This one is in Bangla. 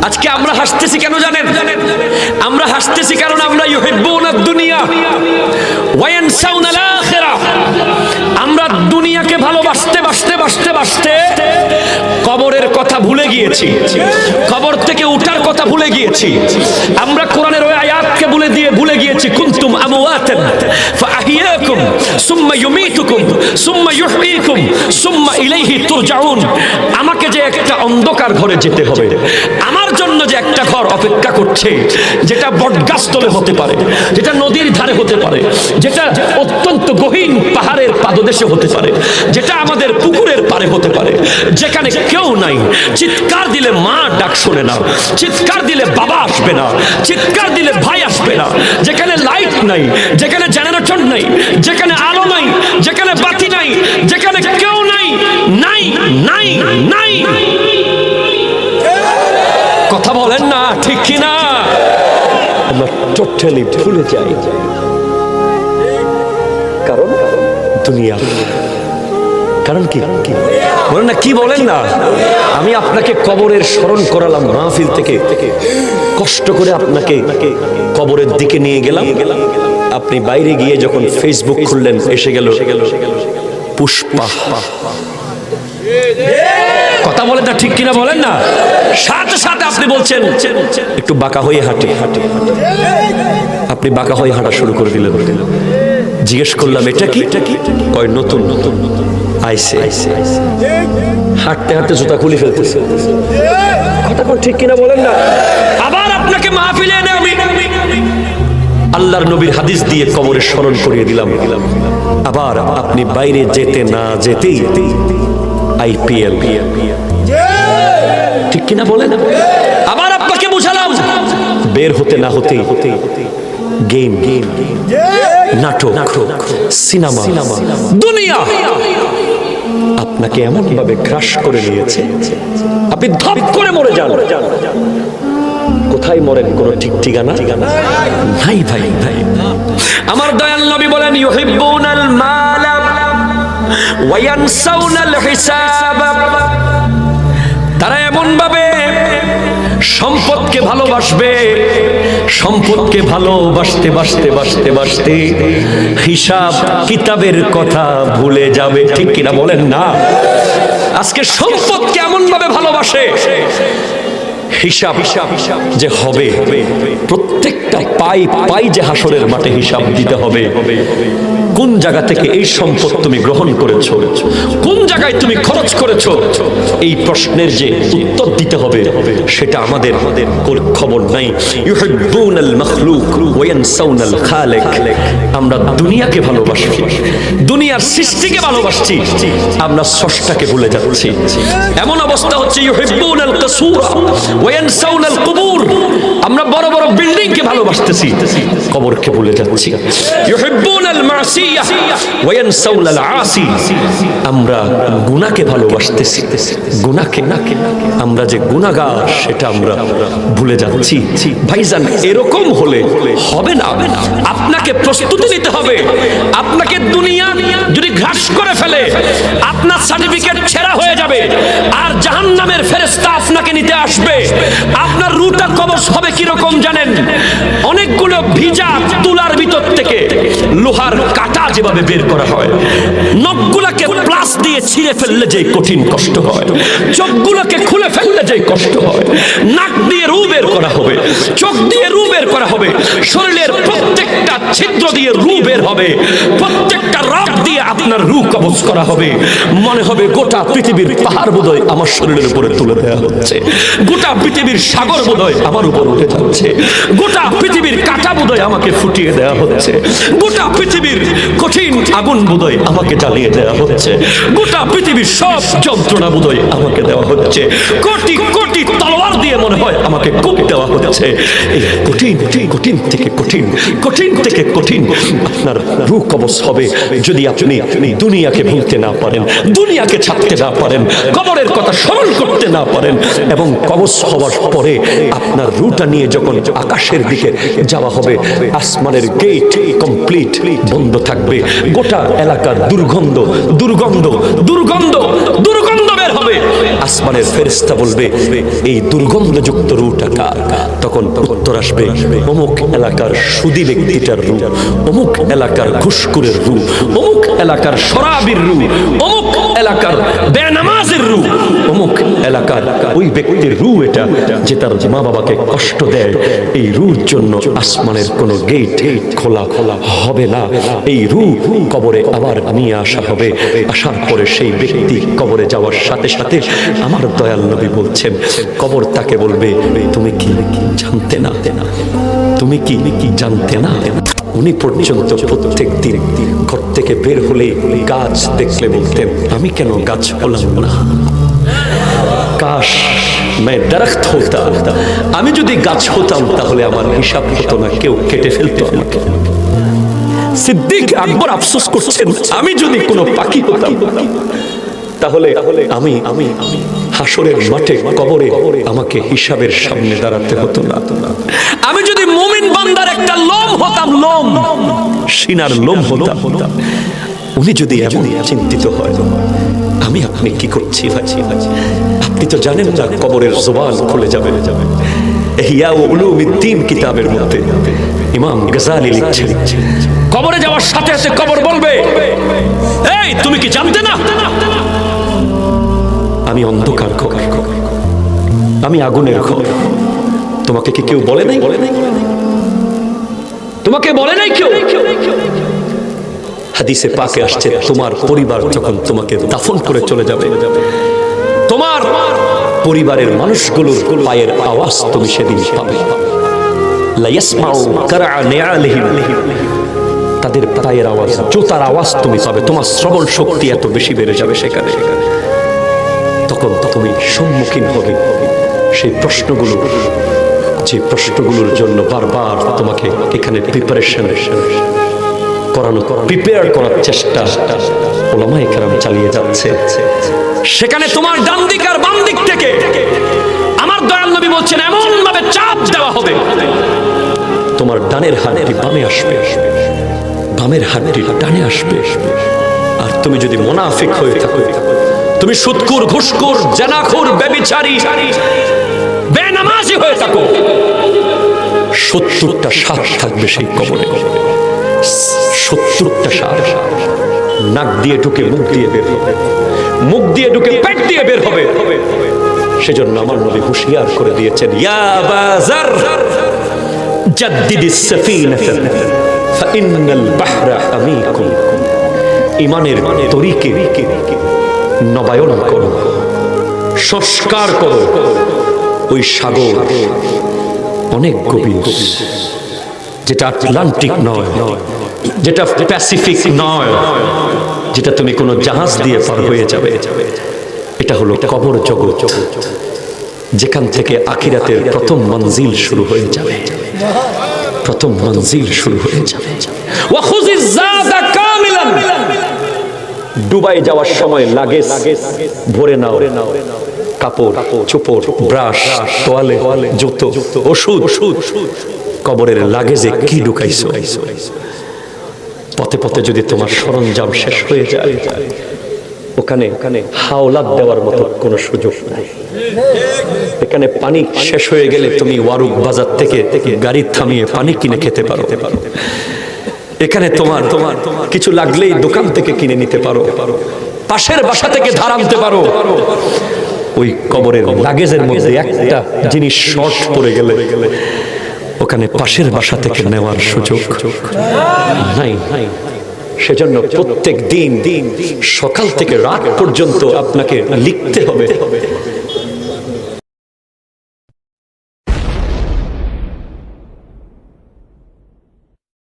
আজকে আমরা হাসতেছি কেন জানেন? আমরা হাসতেছি কারণ আমরা ইউহিব্বুনাদ দুনিয়া ওয়া ইয়ানসাউনাল আখিরা। আমরা দুনিয়াকে ভালোবাসতে বাসতে বাসতে বাসতে কবরের কথা ভুলে গিয়েছি, কবর থেকে উঠার কথা ভুলে গিয়েছি। আমরা কোরআনের ওই আয়াতকে ভুলে গিয়েছি, কুনতুম আমওয়াতান ফাআহইয়াকুম সুম্মা ইউমীতুকুম সুম্মা ইউহয়ীকুম সুম্মা ইলাইহি তুরজাউন। আমাকে যে একটা অন্ধকার ঘরে যেতে হবে, আমার জন্য যে একটা ঘর অপেক্ষা করছে, যেটা বটগাছতলে হতে পারে, যেটা নদীর ধারে হতে পারে, যেটা অত্যন্ত গহীন পাহাড়ের পাদদেশে হতে পারে, যেটা আমাদের পুকুরের পারে হতে পারে, যেখানে কেউ নাই। চিৎকার দিলে মা ডাক শোনে না, চিৎকার দিলে বাবা আসবে না, চিৎকার দিলে ভাই আসবে না, যেখানে লাইট নাই, যেখানে জেনারেটর নাই, যেখানে আলো নাই, যেখানে বাতি নাই, যেখানে কেউ নাই, নাই নাই নাই। কথা বলেন না, ঠিক কিনা? আমরা টোটালি ভুলে যাই, কারণ দুনিয়া। কারণ কি বলেন না? কি বলেন না? আমি আপনাকে কবরের স্মরণ করালাম মাহফিল থেকে, কষ্ট করে আপনাকে কবরের দিকে নিয়ে গেলাম। আপনি বাইরে গিয়ে যখন ফেসবুক খুললেন, এসে গেল পুষ্পা। কথা বলেন না, ঠিক কিনা বলেন না? সাথে সাথে আপনি বলছেন একটু বাঁকা হয়ে হাঁটি। আপনি বাঁকা হয়ে হাঁটা শুরু করে দিলেন। জিজ্ঞেস করলাম এটা কি? কয় নতুন আইসে। হাঁটতে হাঁটতে জুতা খুলে ফেলতেছে। কথা ঠিক কিনা বলেন না? আবার আপনাকে মাহফিলে এনে আমি আল্লাহর নবীর হাদিস দিয়ে কবরের স্মরণ করিয়ে দিলাম। আবার আপনি বাইরে যেতে না যেতেই আইপিএল, ঠিক কিনা বলেন? আবার আপনাকে বুঝালাম বের হতে না হতেই গেম, নাটক, সিনেমা, দুনিয়া আপনাকে এমন ভাবে গ্রাস করে নিয়েছে, আপনি ধপ করে মরে যান। কোথায় মরেন কোনো ঠিক ঠিকানা নাই ভাই। আমার দয়াল নবী বলেন ইউহিব্বুনাল মালা ওয়া ইয়ানসাউনাল হিসাব। তারা এমন ভাবে সম্পদকে ভালোবাসবে, সম্পদকে ভালোবাসতে বাসতে বাসতে বাসতে হিসাব কিতাবের কথা ভুলে যাবে, ঠিক কিনা বলেন না? আজকে সম্পদকে এমন ভাবে ভালোবাসে, হিসাব যে হবে, প্রত্যেকটা পাই পাই যে হাসরের মাঠে হিসাব দিতে হবে। কোন জায়গা থেকে এই সম্পদ তুমি গ্রহণ করেছো, কোন জায়গায় তুমি খরচ করেছো, এই প্রশ্নের যে উত্তর দিতে হবে সেটা আমাদের খবর নাই। ইউহিব্বুনাল মাখলুক ওয়া ইয়ানসাউনাল খালিক। আমরা দুনিয়াকে ভালোবাসি, দুনিয়ার সৃষ্টিকে ভালোবাসছি, আমরা স্রষ্টাকে ভুলে যাচ্ছি। এমন অবস্থা হচ্ছে ইউহিব্বুনাল কাসুরা ওয়া ইয়ানসাউনাল কুবুর। আমরা বড় বড় বিল্ডিং কে ভালোবাসতেছি, কবরকে ভুলে যাচ্ছি। ইউহিব্বুনাল মাসিয়া ওয়া ইয়ানসাউনাল আসি। আমরা গুনাহকে ভালোবাসতেছি, গুনাহকে। আমরা যে গুনাহগার সেটা আমরা ভুলে যাচ্ছি। ভাইজান, এরকম হলে হবে না। আপনাকে প্রস্তুতি নিতে হবে। আপনাকে দুনিয়া যদি ঘাস করে ফেলে, আপনার সার্টিফিকেট ছেঁড়া হয়ে যাবে, আর জাহান্নামের ফেরেশতা আপনাকে নিতে আসবে। আপনার রুটা কবজ হবে কিরকম জানেন? অনেকগুলো ভিজা তুলার ভিতর থেকে লোহার কাটা যেভাবে বের করা হয়, নখগুলোকে প্লাস দিয়ে ছিঁড়ে ফেললে যে কঠিন কষ্ট হয়, চোখগুলোকে খুলে ফেললে যে কষ্ট হয়, নাক দিয়ে রু বের করা হবে, চোখ দিয়ে রু বের করা হবে, শরীরের প্রত্যেকটা ছিদ্র দিয়ে রু বের হবে, প্রত্যেকটা রগ দিয়ে আপনার রু কবজ করা হবে। মনে হবে গোটা পৃথিবীর পাহাড় বোধহয় আমার শরীরের উপরে তুলে দেওয়া হচ্ছে, গোটা পৃথিবীর সাগর বোধহয় আমার উপর উঠে যাচ্ছে, গোটা পৃথিবীর কাঁটা বোধহয় আমাকে ফুটিয়ে দেওয়া হচ্ছে, গোটা পৃথিবীর কঠিন আগুন বোধহয় আমাকে জ্বালিয়ে দেওয়া হচ্ছে, গোটা পৃথিবীর সব যন্ত্রণা বোধহয় আমাকে দেওয়া হচ্ছে, কোটি কোটি তলোয়ার দিয়ে মনে হয় আমাকে কোপ দেওয়া হচ্ছে। এই কঠিন কঠিন থেকে কঠিন, কঠিন থেকে কঠিন আপনার রূহ কবজ হবে যদি আপনি দুনিয়াকে ভুলতে না পারেন, দুনিয়াকে ছাড়তে না পারেন, কবরের কথা স্মরণ করতে না পারেন। এবং কবজ হওয়ার পরে আপনার রুটা নিয়ে যখন আকাশের দিকে যাওয়া হবে, আসমানের গেট কমপ্লিট বন্ধ থাকবে, গোটা এলাকার দুর্গন্ধ দুর্গন্ধ দুর্গন্ধ দুর্গন্ধ বের হবে। আসমানের ফেরেশতা বলবে এই দুর্গন্ধযুক্ত রুটা কার? তখন উত্তর আসবে অমুক এলাকার সুদী ব্যক্তিটার রু, অমুক এলাকার ঘুষখোরের রু, অমুক এলাকার শরাবির রু, অমুক এলাকার বেনামাজের রু, অমুক এলাকার ওই ব্যক্তির রু এটা যে তার মা বাবাকে কষ্ট দেয়। এই রুর জন্য আসমানের কোনো গেট খোলা হবে না। এই রু কবরে আবার নিয়ে আসা হবে। আসার পরে সেই ব্যক্তি কবরে যাওয়ার সাথে সাথে আমার দয়াল নবী বলছেন, কবর তাকে বলবে, তুমি কি জানতে না? তুমি কি জানতে না? উনি পর্যন্ত প্রত্যেক দিন ঘর থেকে বের হলে গাছ দেখলে বলতেন, আমি কেন গাছ হলাম না? কাশ मैं दरख्त होता, আমি যদি গাছ হতাম তাহলে আমার হিসাব হতো না, কেউ কেটে ফেলতো আমাকে। সিদ্দিক আকবর আফসোস করছেন, আমি যদি কোনো পাখি হতাম তাহলে আমি হাসরের মাঠে কবরে আমাকে হিসাবের সামনে দাঁড়াতে হতো না। আমি যদি মুমিন বান্দার একটা লোম হতাম, লোম সিনার লোম হতাম। উনি যদি এমন চিন্তিত হয়, আমি আপনি কি করছি ভাই? আপনি তো জানেন না কবরের জবান খুলে যাবে। ইহয়া উলুমিদ্দিন কিতাবের মধ্যে ইমাম গজালি লিখছেন, কবরে যাওয়ার সাথে সাথে কবর বলবে, এই তুমি কি জানতে না আমি অন্ধকার ঘর, আমি আগুনের ঘর? তোমাকে কি কেউ বলে নাই? তোমাকে বলে নাই কেউ? হাদিসে পাকে আসছে, তোমার পরিবার যখন তোমাকে দাফন করে চলে যাবে, তোমার পরিবারের মানুষগুলোর পায়ের আওয়াজ তুমি সেদিন পাবে। লা ইয়াসমাউ কারআ নিআলিহিম, তাদের পায়ের আওয়াজ, জুতার আওয়াজ তুমি পাবে। তোমার শ্রবণ শক্তি এত বেশি বেড়ে যাবে সেখানে। তখন তুমি সম্মুখীন হবে সেই প্রশ্নগুলো, যে প্রশ্নগুলোর জন্য বারবার তোমাকে এখানে প্রিপারেশন প্রিপেয়ার করার চেষ্টা উলামায়ে কেরাম চালিয়ে যাচ্ছে। সেখানে তোমার ডান দিক আর বাম দিক থেকে আমার দয়াল নবী বলছেন এমন ভাবে চাপ দেওয়া হবে, তোমার ডানের হাতটি বামে আসবে, বামের হাতটি ডানে আসবে। আর তুমি যদি মুনাফিক হয়ে থাকো, তুমি সুদখোর, ঘুষখোর, জানাখোর, ব্যভিচারী, বেনামাজি হয়ে থাকো, 70টা সাপ থাকবে সেই কবরে। 70টা সাপ নাক দিয়ে ঢুকে মুখ দিয়ে বের হবে, মুখ দিয়ে ঢুকে পেট দিয়ে বের হবে। সেজন্য আমার নবী হুঁশিয়ার করে দিয়েছেন, ইয়া বাজার জাদ্দিদিস সাফিনাতা ফাইন্নাল বাহরা হামিকুম, ঈমানের তরিকে নবায়ন করো, সংস্কার করো। ওই সাগর অনেক গভীর, যেটা আটলান্টিক নয়, যেটা প্যাসিফিক নয়, যেটা তুমি কোনো জাহাজ দিয়ে পার হয়ে যাবে। এটা হলো কবর জগৎ, যেখান থেকে আখিরাতের প্রথম মঞ্জিল শুরু হয়ে যাবে, প্রথম মঞ্জিল শুরু হয়ে যাবে। ওয়া খুযিজ যাদা কামিলান, দুবাই যাওয়ার সময় লাগেজ ভরে নাও, কাপড় চোপড়, ব্রাশ, তোয়ালে, জুতো, ওষুধ। কবরের লাগেজে কি ঢুকাইছো? পথে পথে যদি তোমার সরঞ্জাম শেষ হয়ে যায়, ওখানে হাওলাত দেওয়ার মতো কোনো সুযোগ নাই। এখানে পানি শেষ হয়ে গেলে তুমি ওয়ারুক বাজার থেকে গাড়ি থামিয়ে পানি কিনে খেতে পারো। এখানে তোমার কিছু লাগলেই দোকান থেকে কিনে নিতে পারো, পাশের বাসা থেকে ধার আনতে পারো। ওই কবরের লাগেজের মধ্যে একটা জিনিস শর্ট পড়ে গেলে ওখানে পাশের বাসা থেকে নেওয়ার সুযোগ নাই। সেজন্য প্রত্যেক দিন সকাল থেকে রাত পর্যন্ত আপনাকে লিখতে হবে